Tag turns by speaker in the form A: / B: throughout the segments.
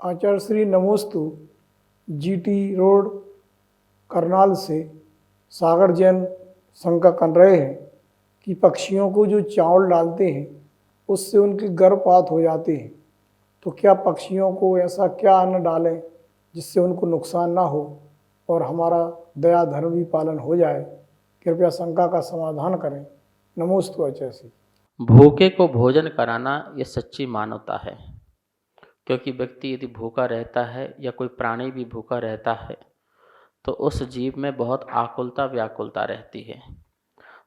A: आचार्य श्री नमोस्तु GT road Karnal से सागर जैन शंका कर रहे हैं कि पक्षियों को जो चावल डालते हैं उससे उनके गर्भपात हो जाते हैं, तो क्या पक्षियों को ऐसा क्या अन्न डालें जिससे उनको नुकसान ना हो और हमारा दया धर्म भी पालन हो जाए। कृपया शंका का समाधान करें। नमोस्तु आचार्य श्री।
B: भूखे को भोजन कराना ये सच्ची मानवता है, क्योंकि व्यक्ति यदि भूखा रहता है या कोई प्राणी भी भूखा रहता है तो उस जीव में बहुत आकुलता व्याकुलता रहती है।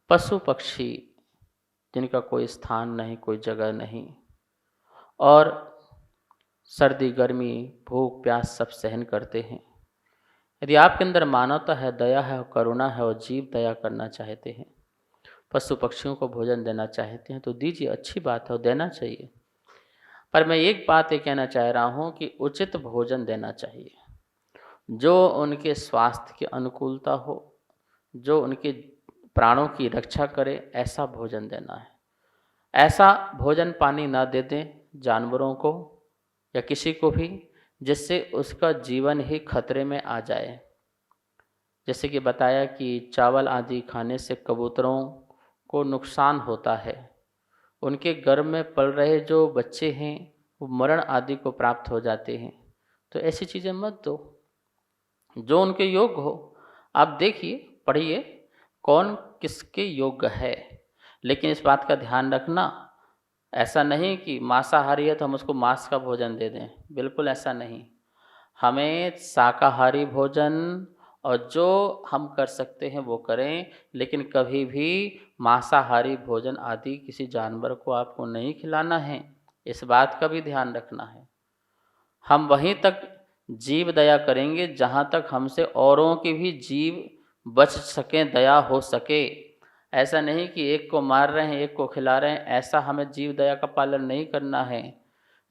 B: पशु पक्षी जिनका कोई स्थान नहीं, कोई जगह नहीं, और सर्दी गर्मी भूख प्यास सब सहन करते हैं। यदि आपके अंदर मानवता है, दया है और करुणा है और जीव दया करना चाहते हैं, पशु पक्षियों को भोजन देना चाहते हैं तो दीजिए, अच्छी बात है, देना चाहिए। पर मैं एक बात ये कहना चाह रहा हूँ कि उचित भोजन देना चाहिए, जो उनके स्वास्थ्य की अनुकूलता हो, जो उनके प्राणों की रक्षा करे, ऐसा भोजन देना है। ऐसा भोजन पानी ना दे दें जानवरों को या किसी को भी जिससे उसका जीवन ही खतरे में आ जाए। जैसे कि बताया कि चावल आदि खाने से कबूतरों को नुकसान होता है, उनके गर्भ में पल रहे जो बच्चे हैं वो मरण आदि को प्राप्त हो जाते हैं। तो ऐसी चीज़ें मत दो, जो उनके योग्य हो। आप देखिए, पढ़िए कौन किसके योग्य है, लेकिन इस बात का ध्यान रखना, ऐसा नहीं कि मांसाहारी है तो हम उसको मांस का भोजन दे दें, बिल्कुल ऐसा नहीं। हमें शाकाहारी भोजन और जो हम कर सकते हैं वो करें, लेकिन कभी भी मांसाहारी भोजन आदि किसी जानवर को आपको नहीं खिलाना है, इस बात का भी ध्यान रखना है। हम वहीं तक जीव दया करेंगे जहाँ तक हमसे औरों के भी जीव बच सकें, दया हो सके। ऐसा नहीं कि एक को मार रहे हैं एक को खिला रहे हैं, ऐसा हमें जीव दया का पालन नहीं करना है।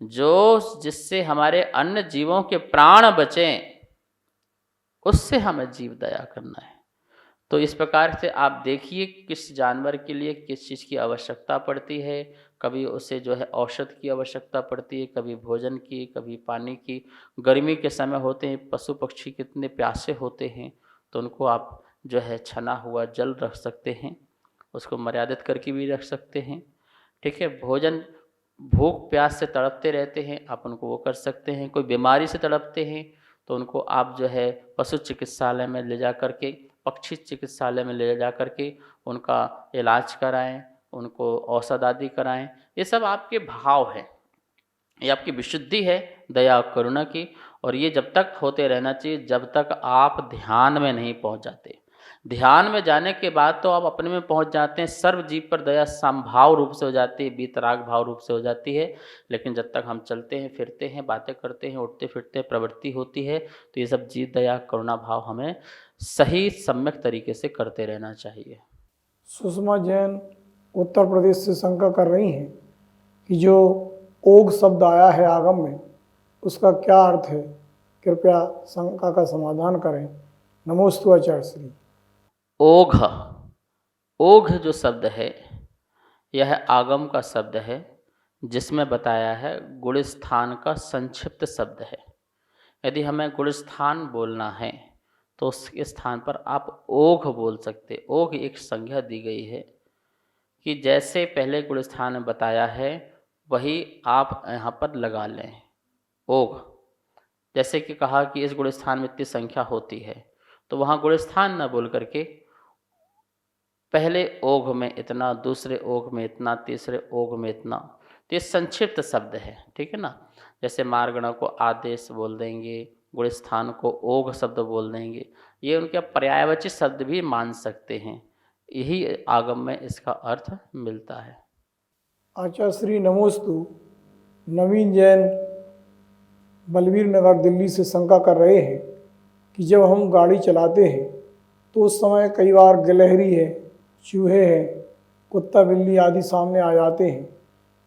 B: जो जिससे हमारे अन्य जीवों के प्राण बचें उससे हमें जीव दया करना है। तो इस प्रकार से आप देखिए किस जानवर के लिए किस चीज़ की आवश्यकता पड़ती है। कभी उसे जो है औषध की आवश्यकता पड़ती है, कभी भोजन की, कभी पानी की। गर्मी के समय होते हैं पशु पक्षी कितने प्यासे होते हैं, तो उनको आप जो है छना हुआ जल रख सकते हैं, उसको मर्यादित करके भी रख सकते हैं। ठीक है, भोजन भूख प्यास से तड़पते रहते हैं, आप उनको वो कर सकते हैं। कोई बीमारी से तड़पते हैं तो उनको आप जो है पशु चिकित्सालय में ले जा कर के, पक्षी चिकित्सालय में ले जा कर के उनका इलाज कराएं, उनको औषध आदि कराएं। ये सब आपके भाव है, ये आपकी विशुद्धि है दया और करुणा की। और ये जब तक होते रहना चाहिए जब तक आप ध्यान में नहीं पहुंच जाते। ध्यान में जाने के बाद तो आप अपने में पहुंच जाते हैं, सर्व जीव पर दया समभाव रूप से हो जाती है, बीतराग भाव रूप से हो जाती है। लेकिन जब तक हम चलते हैं फिरते हैं, बातें करते हैं, उठते फिरते हैं, प्रवृत्ति होती है, तो ये सब जीव दया करुणा भाव हमें सही सम्यक तरीके से करते रहना चाहिए।
A: सुषमा जैन उत्तर प्रदेश से शंका कर रही हैं कि जो ओघ शब्द आया है आगम में, उसका क्या अर्थ है। कृपया शंका का समाधान करें। नमोस्तु आचार्य श्री।
B: ओघ, ओघ जो शब्द है यह आगम का शब्द है, जिसमें बताया है गुणस्थान का संक्षिप्त शब्द है। यदि हमें गुणस्थान बोलना है तो उसके स्थान पर आप ओघ बोल सकते। ओघ एक संज्ञा दी गई है कि जैसे पहले गुणस्थान में बताया है वही आप यहाँ पर लगा लें। ओघ जैसे कि कहा कि इस गुणस्थान में इतनी संख्या होती है, तो वहाँ गुणस्थान न बोल करके पहले ओघ में इतना, दूसरे ओघ में इतना, तीसरे ओघ में इतना। तो ये संक्षिप्त शब्द है, ठीक है ना। जैसे मारगणा को आदेश बोल देंगे, गुणस्थान को ओघ शब्द बोल देंगे, ये उनके पर्यायवाची शब्द भी मान सकते हैं। यही आगम में इसका अर्थ मिलता है।
A: आचार्य श्री नमोस्तु नवीन जैन बलवीर नगर दिल्ली से शंका कर रहे हैं कि जब हम गाड़ी चलाते हैं तो उस समय कई बार गिलहरी है, चूहे हैं, कुत्ता बिल्ली आदि सामने आ जाते हैं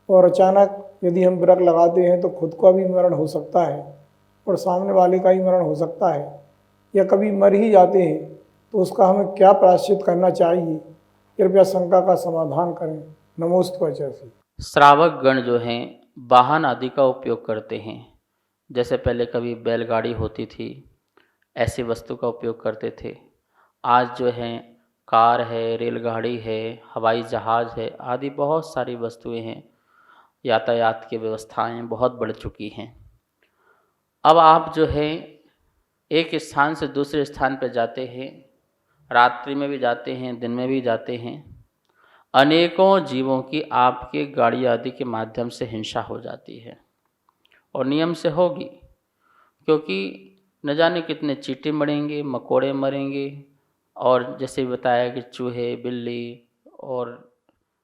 A: और अचानक यदि हम ब्रेक लगाते हैं तो खुद का भी मरण हो सकता है और सामने वाले का ही मरण हो सकता है, या कभी मर ही जाते हैं, तो उसका हमें क्या प्रायश्चित करना चाहिए। कृपया शंका का समाधान करें। नमोस्तु आचार्य।
B: श्रावक गण जो हैं वाहन आदि का उपयोग करते हैं, जैसे पहले कभी बैलगाड़ी होती थी, ऐसी वस्तु का उपयोग करते थे। आज जो है कार है, रेलगाड़ी है, हवाई जहाज़ है, आदि बहुत सारी वस्तुएं हैं। यातायात की व्यवस्थाएं बहुत बढ़ चुकी हैं। अब आप जो है एक स्थान से दूसरे स्थान पर जाते हैं, रात्रि में भी जाते हैं, दिन में भी जाते हैं। अनेकों जीवों की आपके गाड़ी आदि के माध्यम से हिंसा हो जाती है, और नियम से होगी, क्योंकि न जाने कितने चींटी मरेंगे, मकोड़े मरेंगे, और जैसे बताया कि चूहे, बिल्ली और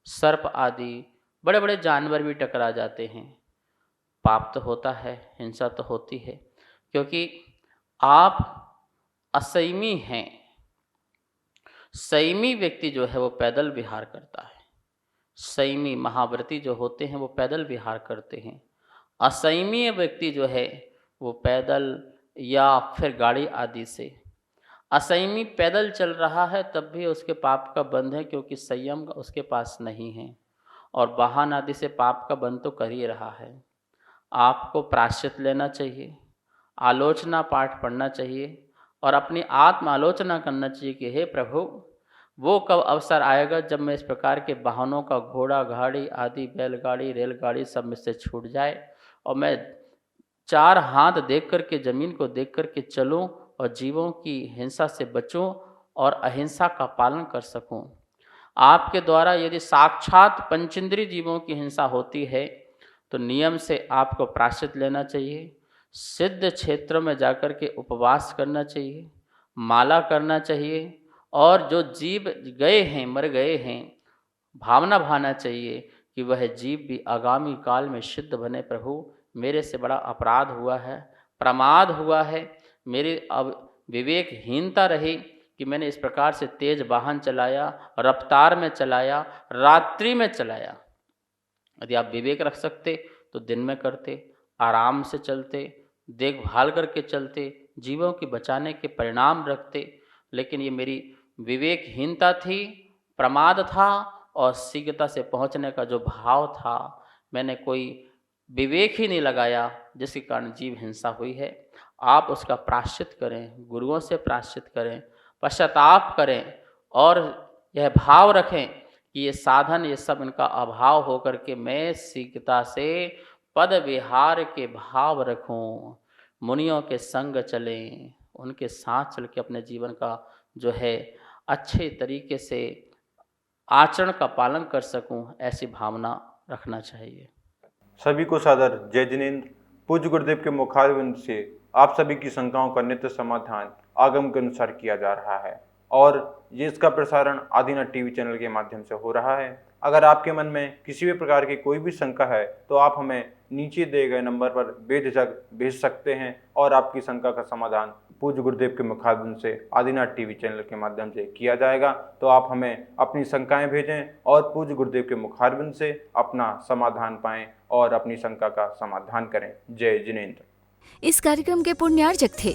B: सर्प आदि बड़े बड़े जानवर भी टकरा जाते हैं। पाप तो होता है, हिंसा तो होती है, क्योंकि आप असंयमी हैं। संयमी व्यक्ति जो है वो पैदल विहार करता है। संयमी महाव्रती जो होते हैं वो पैदल विहार करते हैं। असंयमी व्यक्ति जो है वो पैदल या फिर गाड़ी आदि से। असंयमी पैदल चल रहा है तब भी उसके पाप का बंध है, क्योंकि संयम उसके पास नहीं है, और वाहन आदि से पाप का बंध तो कर ही रहा है। आपको प्रायश्चित लेना चाहिए, आलोचना पाठ पढ़ना चाहिए, और अपनी आत्म आलोचना करना चाहिए कि हे प्रभु, वो कब अवसर आएगा जब मैं इस प्रकार के वाहनों का, घोड़ा गाड़ी आदि, बैलगाड़ी, रेलगाड़ी सब में से छूट जाए, और मैं चार हाथ देख कर के, ज़मीन को देख कर के चलूँ, और जीवों की हिंसा से बचूं और अहिंसा का पालन कर सकूं। आपके द्वारा यदि साक्षात पंचेंद्रिय जीवों की हिंसा होती है तो नियम से आपको प्रायश्चित लेना चाहिए। सिद्ध क्षेत्रों में जाकर के उपवास करना चाहिए, माला करना चाहिए, और जो जीव गए हैं, मर गए हैं, भावना भाना चाहिए कि वह जीव भी आगामी काल में सिद्ध बने। प्रभु, मेरे से बड़ा अपराध हुआ है, प्रमाद हुआ है, मेरी अब विवेकहीनता रही कि मैंने इस प्रकार से तेज वाहन चलाया, रफ्तार में चलाया, रात्रि में चलाया। यदि आप विवेक रख सकते तो दिन में करते, आराम से चलते, देखभाल करके चलते, जीवों की बचाने के परिणाम रखते। लेकिन ये मेरी विवेकहीनता थी, प्रमाद था, और शीघ्रता से पहुंचने का जो भाव था, मैंने कोई विवेक ही नहीं लगाया, जिसके कारण जीव हिंसा हुई है। आप उसका प्रायश्चित करें, गुरुओं से प्रायश्चित करें, पश्चाताप करें, और यह भाव रखें कि ये साधन, ये सब इनका अभाव होकर के मैं शीघ्रता से पद विहार के भाव रखूं, मुनियों के संग चलें, उनके साथ चल के अपने जीवन का जो है अच्छे तरीके से आचरण का पालन कर सकूं, ऐसी भावना रखना चाहिए।
C: सभी को सादर जय जिनेंद्र। पूज्य गुरुदेव के मुखारविंद से आप सभी की शंकाओं का नित्य समाधान आगम के अनुसार किया जा रहा है, और ये इसका प्रसारण आदिनाथ टीवी चैनल के माध्यम से हो रहा है। अगर आपके मन में किसी भी प्रकार की कोई भी शंका है तो आप हमें नीचे दिए गए नंबर पर बेझिझक भेज सकते हैं, और आपकी शंका का समाधान पूज्य गुरुदेव के मुखारविंद से आदिनाथ टीवी चैनल के माध्यम से किया जाएगा। तो आप हमें अपनी शंकाएं भेजें और पूज्य गुरुदेव के मुखारविंद से अपना समाधान पाएं और अपनी शंका का समाधान करें। जय जिनेंद्र।
D: इस कार्यक्रम के पुण्यार्चक थे